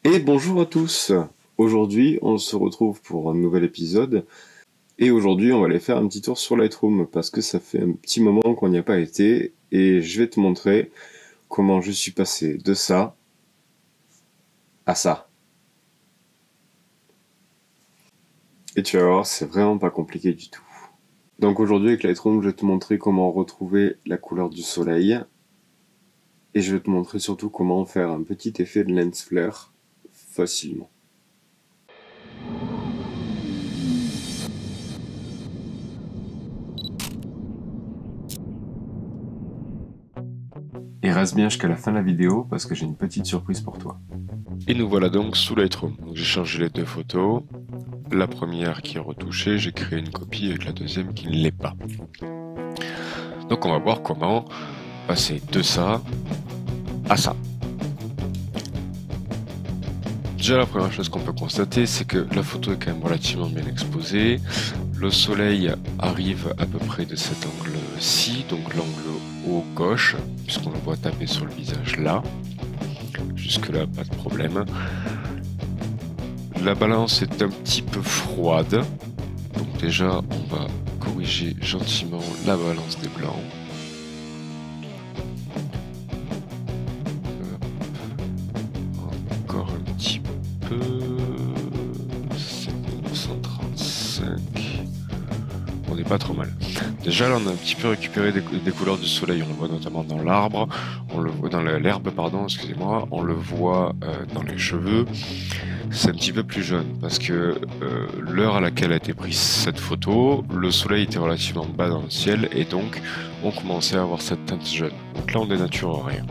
Et bonjour à tous. Aujourd'hui, on se retrouve pour un nouvel épisode. Et aujourd'hui, on va aller faire un petit tour sur Lightroom parce que ça fait un petit moment qu'on n'y a pas été. Et je vais te montrer comment je suis passé de ça à ça. Et tu vas voir, c'est vraiment pas compliqué du tout. Donc aujourd'hui, avec Lightroom, je vais te montrer comment retrouver la couleur du soleil. Et je vais te montrer surtout comment faire un petit effet de lens flare facilement. Et reste bien jusqu'à la fin de la vidéo parce que j'ai une petite surprise pour toi. Et nous voilà donc sous Lightroom. J'ai changé les deux photos. La première qui est retouchée, j'ai créé une copie avec la deuxième qui ne l'est pas. Donc on va voir comment passer de ça à ça. Déjà la première chose qu'on peut constater, c'est que la photo est quand même relativement bien exposée. Le soleil arrive à peu près de cet angle-ci, donc l'angle haut gauche, puisqu'on le voit taper sur le visage là. Jusque là, pas de problème. La balance est un petit peu froide, donc déjà on va corriger gentiment la balance des blancs. Encore un petit peu. 7935. On n'est pas trop mal. Déjà là on a un petit peu récupéré des couleurs du soleil, on le voit notamment dans l'arbre, on le voit dans l'herbe, pardon, excusez-moi, on le voit dans les cheveux. C'est un petit peu plus jaune parce que l'heure à laquelle a été prise cette photo, le soleil était relativement bas dans le ciel et donc on commençait à avoir cette teinte jaune. Donc là on dénature rien.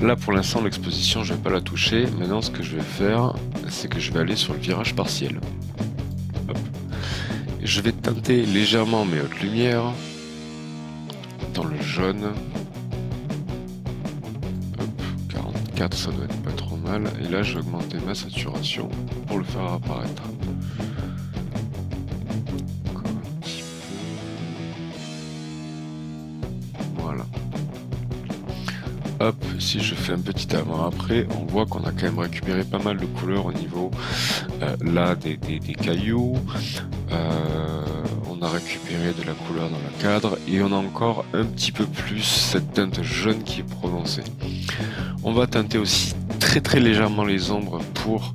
Là pour l'instant l'exposition je vais pas la toucher. Maintenant ce que je vais faire c'est que je vais aller sur le virage partiel. Hop. Je vais teinter légèrement mes hautes lumières dans le jaune. Hop, 44 ça doit être pas trop mal. Et là je vais augmenter ma saturation pour le faire apparaître. Encore un petit peu. Voilà. Hop, si je fais un petit avant-après, on voit qu'on a quand même récupéré pas mal de couleurs au niveau là des cailloux. On a récupéré de la couleur dans le cadre et on a encore un petit peu plus cette teinte jaune qui est prononcée. On va teinter aussi très légèrement les ombres pour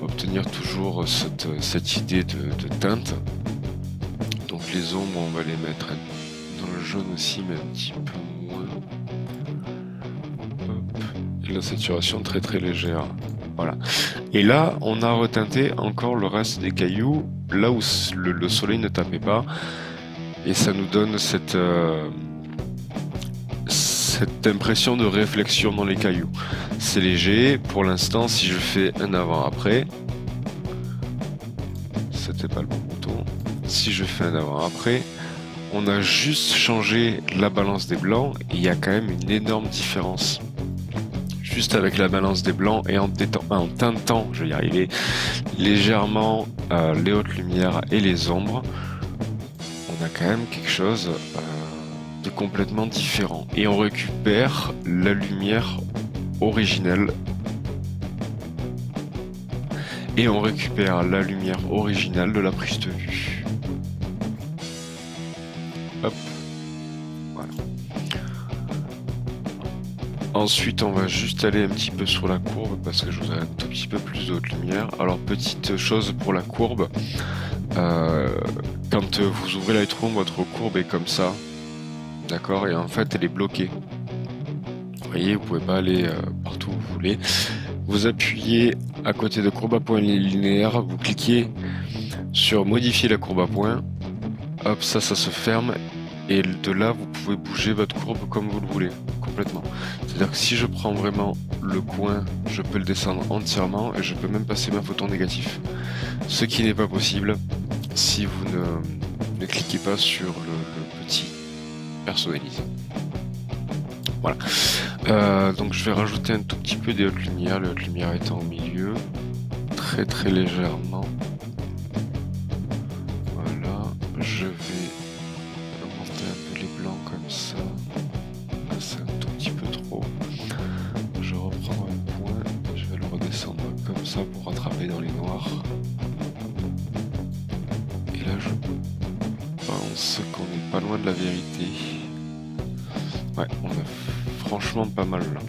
obtenir toujours cette idée de teinte. Donc les ombres on va les mettre dans le jaune aussi mais un petit peu moins. Hop. Et la saturation très légère. Voilà. Et là, on a reteinté encore le reste des cailloux, là où le soleil ne tapait pas. Et ça nous donne cette impression de réflexion dans les cailloux. C'est léger. Pour l'instant, si je fais un avant-après, c'était pas le bon bouton. Si je fais un avant-après, on a juste changé la balance des blancs et il y a quand même une énorme différence. Juste avec la balance des blancs et en teintant, je vais y arriver, légèrement les hautes lumières et les ombres, on a quand même quelque chose de complètement différent. Et on récupère la lumière originelle. Et on récupère la lumière originale de la prise de vue. Hop. Voilà. Ensuite, on va juste aller un petit peu sur la courbe parce que je voudrais un tout petit peu plus de haute lumière. Alors, petite chose pour la courbe, quand vous ouvrez Lightroom, votre courbe est comme ça, d'accord, et en fait, elle est bloquée. Vous voyez, vous pouvez pas aller partout où vous voulez. Vous appuyez à côté de courbe à point linéaire, vous cliquez sur modifier la courbe à point. Hop, ça se ferme. Et de là, vous pouvez bouger votre courbe comme vous le voulez, complètement. C'est-à-dire que si je prends vraiment le coin, je peux le descendre entièrement et je peux même passer ma photo en négatif. Ce qui n'est pas possible si vous ne cliquez pas sur le petit personnalisé. Voilà. Donc je vais rajouter un tout petit peu des hautes lumières, les hautes lumières étant au milieu, très légèrement. Voilà, je vais augmenter un peu les blancs comme ça. C'est un tout petit peu trop. Je reprends un point ça pour rattraper dans les noirs. Et là je pense qu'on est pas loin de la vérité. Ouais, on a franchement pas mal là.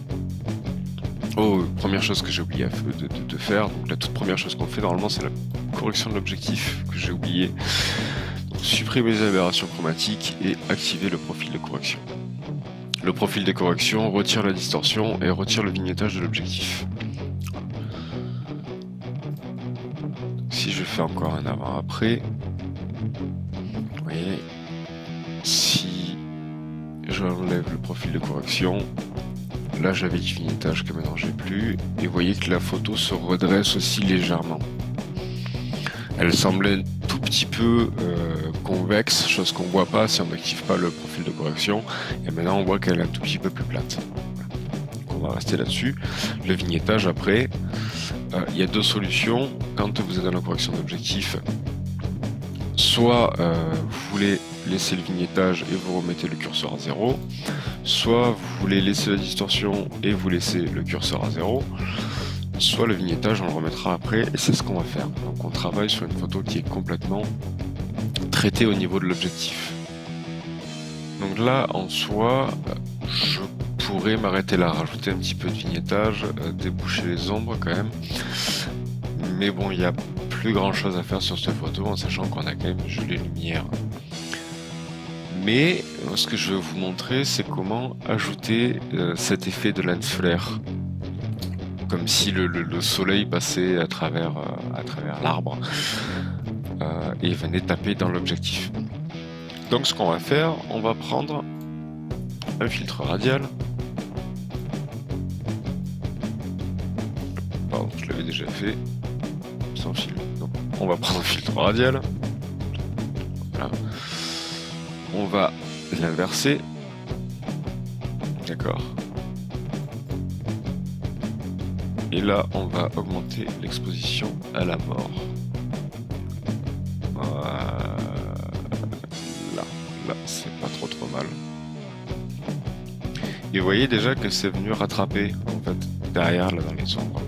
Oh, première chose que j'ai oublié de faire, donc la toute première chose qu'on fait normalement c'est la correction de l'objectif que j'ai oublié. Donc, supprimer les aberrations chromatiques et activer le profil de correction. Le profil de correction retire la distorsion et retire le vignettage de l'objectif. Si je fais encore un avant-après, vous voyez, si j'enlève le profil de correction, là j'avais du vignettage que maintenant j'ai plus, et vous voyez que la photo se redresse aussi légèrement. Elle semblait un tout petit peu convexe, chose qu'on voit pas si on n'active pas le profil de correction, et maintenant on voit qu'elle est un tout petit peu plus plate. Voilà. Donc on va rester là-dessus. Le vignettage après, il y a deux solutions. Quand vous êtes dans la correction d'objectif, soit vous voulez laisser le vignettage et vous remettez le curseur à 0, soit vous voulez laisser la distorsion et vous laissez le curseur à 0, soit le vignettage on le remettra après, et c'est ce qu'on va faire. Donc on travaille sur une photo qui est complètement traitée au niveau de l'objectif. Donc là en soi, je pourrais m'arrêter là, rajouter un petit peu de vignettage, déboucher les ombres quand même, mais bon, il n'y a plus grand chose à faire sur cette photo en sachant qu'on a quand même gelé les lumières. Mais ce que je vais vous montrer, c'est comment ajouter cet effet de lens flare, comme si le soleil passait à travers l'arbre et venait taper dans l'objectif. Donc ce qu'on va faire, on va prendre un filtre radial. Pardon, je l'avais déjà fait. Sans fil. Donc, on va prendre un filtre radial. Voilà. On va l'inverser. D'accord. Et là, on va augmenter l'exposition à la mort. Voilà. Là, c'est pas trop mal. Et vous voyez déjà que c'est venu rattraper, en fait, derrière, là, dans les ombres.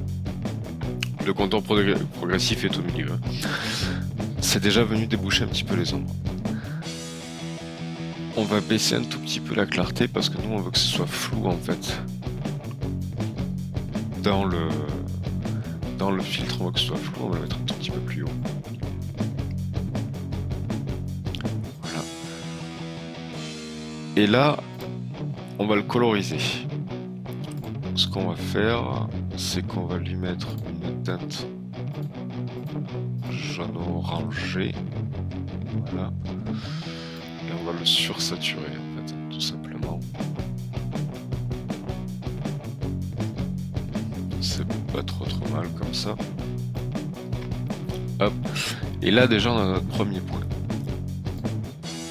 Le contour progressif est au milieu. C'est déjà venu déboucher un petit peu les ombres. On va baisser un tout petit peu la clarté parce que nous, on veut que ce soit flou, en fait. Dans le filtre, on veut que ce soit flou, on va le mettre un tout petit peu plus haut. Voilà. Et là, on va le coloriser. Donc, ce qu'on va faire, c'est qu'on va lui mettre une teinte jaune orangé. Voilà. Et on va le sursaturer, en fait, tout simplement. C'est pas trop mal comme ça. Hop. Et là déjà on a notre premier point.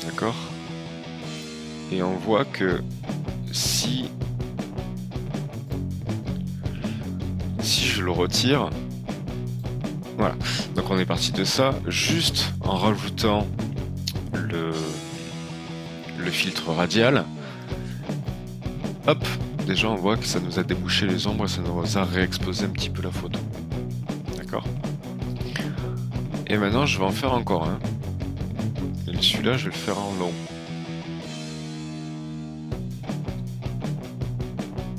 D'accord? Et on voit que si je le retire, voilà. Donc on est parti de ça, juste en rajoutant le filtre radial. Hop. Déjà on voit que ça nous a débouché les ombres et ça nous a réexposé un petit peu la photo. D'accord? Et maintenant je vais en faire encore un. Et celui-là je vais le faire en long.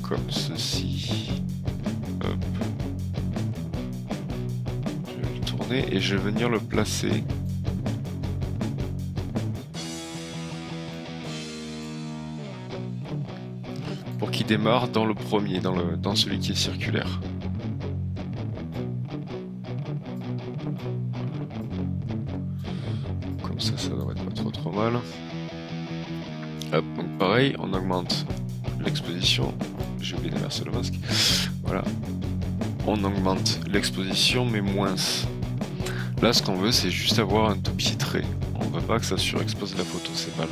Comme ceci. Hop. Je vais le tourner et je vais venir le placer. Pour qu'il démarre dans le premier, dans celui qui est circulaire. Comme ça devrait être pas trop mal. Hop, donc pareil, on augmente l'exposition. J'ai oublié d'inverser le masque. Voilà. On augmente l'exposition, mais moins. Là, ce qu'on veut, c'est juste avoir un tout petit trait. On veut pas que ça surexpose la photo, c'est pas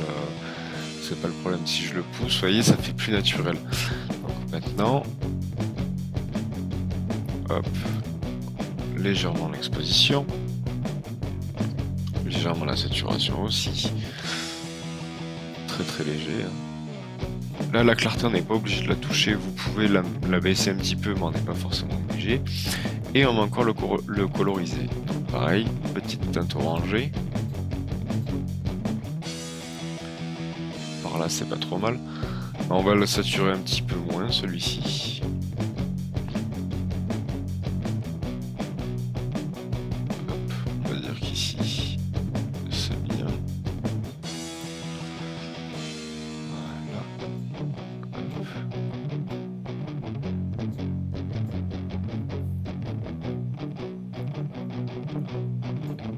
le problème. Si je le pousse, vous voyez, ça fait plus naturel. Donc maintenant, hop, légèrement l'exposition, légèrement la saturation aussi, très léger. Hein. Là, la clarté, on n'est pas obligé de la toucher. Vous pouvez la baisser un petit peu, mais on n'est pas forcément obligé. Et on va encore le coloriser. Donc pareil, petite teinte orangée. Par là, c'est pas trop mal. On va le saturer un petit peu moins, celui-ci. On va dire qu'ici, c'est bien. Voilà.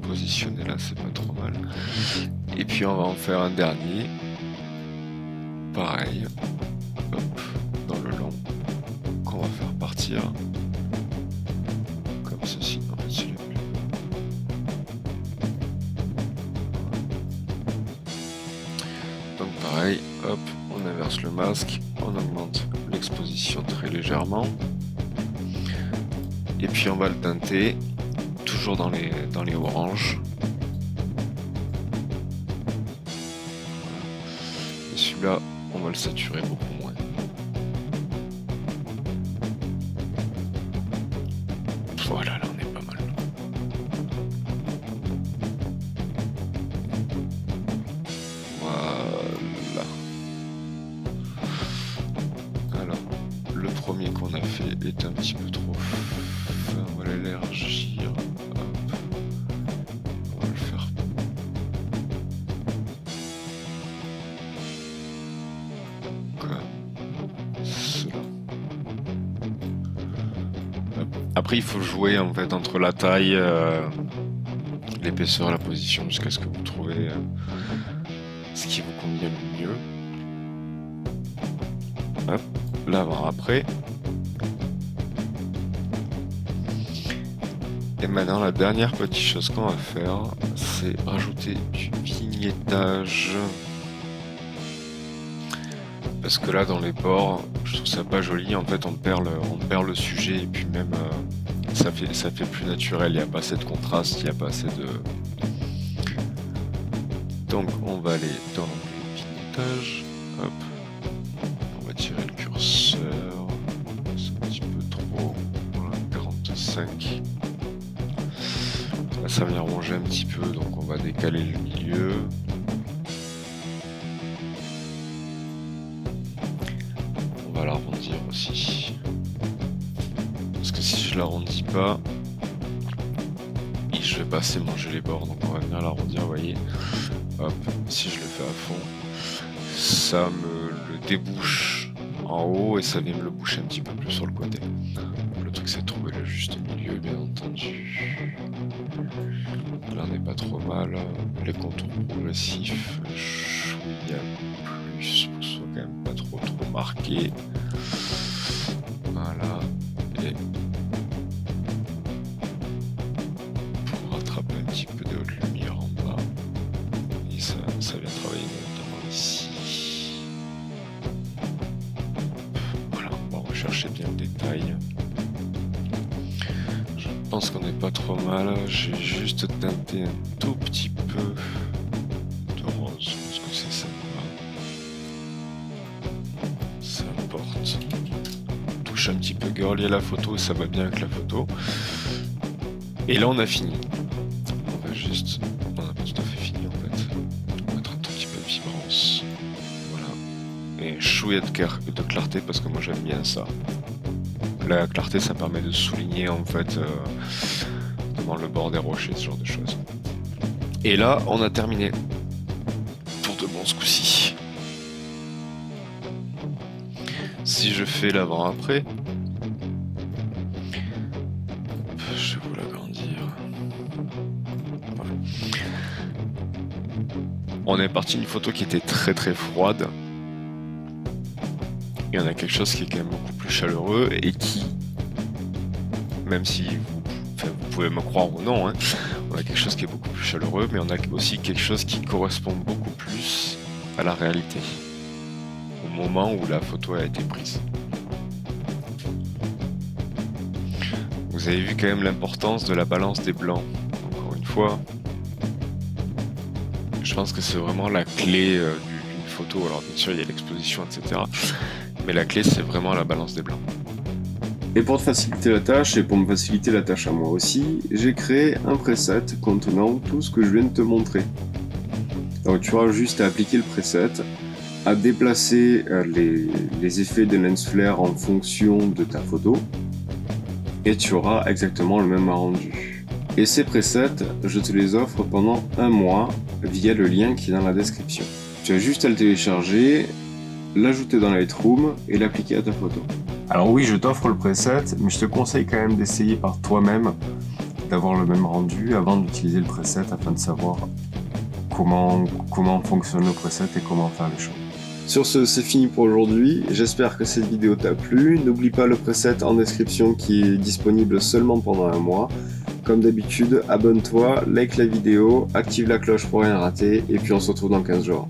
Positionner là, c'est pas trop mal. Et puis on va en faire un dernier. Pareil. Hop, dans le long. Qu'on va faire partir. Comme ceci. En fait, c'est le mieux. Donc pareil, hop, on inverse le masque, on augmente l'exposition très légèrement. Et puis on va le teinter, toujours dans les oranges. Et celui-là, on va le saturer beaucoup moins. Voilà, là on est pas mal. Voilà. Alors, le premier qu'on a fait est un petit peu trop fin, on va l'élargir. Hop. On va le faire. Comme cela. Hop. Après, il faut jouer en fait entre la taille, l'épaisseur, la position, jusqu'à ce que vous trouvez ce qui vous convient le mieux. Hop, l'avant-après. Et maintenant, la dernière petite chose qu'on va faire, c'est rajouter du vignettage. Parce que là, dans les bords, je trouve ça pas joli. En fait, on perd le sujet et puis même ça fait plus naturel. Il n'y a pas assez de contraste, il n'y a pas assez de. Donc, on va aller dans le vignettage. Hop. On va tirer le curseur. C'est un petit peu trop. Voilà, 45. Là, ça vient ronger un petit peu, donc on va décaler le milieu. On va l'arrondir aussi. Parce que si je l'arrondis pas, je vais pas assez manger les bords, donc on va venir l'arrondir, vous voyez. Hop, si je le fais à fond, ça me le débouche en haut et ça vient me le boucher un petit peu plus sur le côté. Le truc c'est de trouver le juste milieu, bien entendu. Là on n'est pas trop mal. Les contours progressifs, chouïa plus pour que ce soit quand même pas trop marqué. Voilà. Et pour rattraper un petit peu de haute lumière en bas. Et ça vient travailler notamment ici. Voilà, on va rechercher bien le détail. Je pense qu'on n'est pas trop mal. J'ai juste teinté un tout petit peu de rose. Est-ce que c'est ça? Ça importe. Touche un petit peu girly à la photo, ça va bien avec la photo. Et là on a fini. On va juste. On n'a pas tout à fait fini en fait. On va mettre un tout petit peu de vibrance. Voilà. Et chouette de clarté parce que moi j'aime bien ça. La clarté ça permet de souligner en fait devant le bord des rochers, ce genre de choses. Et là on a terminé. Pour de bon ce coup-ci. Si je fais l'avant-après, je vais vous l'agrandir. Voilà. On est parti d'une photo qui était très très froide. Et on a quelque chose qui est quand même beaucoup plus chaleureux et qui, même si vous pouvez me croire ou non, hein, on a quelque chose qui est beaucoup plus chaleureux, mais on a aussi quelque chose qui correspond beaucoup plus à la réalité, au moment où la photo a été prise. Vous avez vu quand même l'importance de la balance des blancs. Encore une fois, je pense que c'est vraiment la clé d'une photo. Alors bien sûr il y a l'exposition, etc. Mais la clé c'est vraiment la balance des blancs. Et pour te faciliter la tâche, et pour me faciliter la tâche à moi aussi, j'ai créé un preset contenant tout ce que je viens de te montrer. Donc tu auras juste à appliquer le preset, à déplacer les effets de lens flare en fonction de ta photo, et tu auras exactement le même rendu. Et ces presets, je te les offre pendant 1 mois via le lien qui est dans la description. Tu as juste à le télécharger, l'ajouter dans Lightroom et l'appliquer à ta photo. Alors oui, je t'offre le preset, mais je te conseille quand même d'essayer par toi-même d'avoir le même rendu avant d'utiliser le preset afin de savoir comment fonctionne le preset et comment faire les choses. Sur ce, c'est fini pour aujourd'hui. J'espère que cette vidéo t'a plu. N'oublie pas le preset en description qui est disponible seulement pendant 1 mois. Comme d'habitude, abonne-toi, like la vidéo, active la cloche pour rien rater et puis on se retrouve dans 15 jours.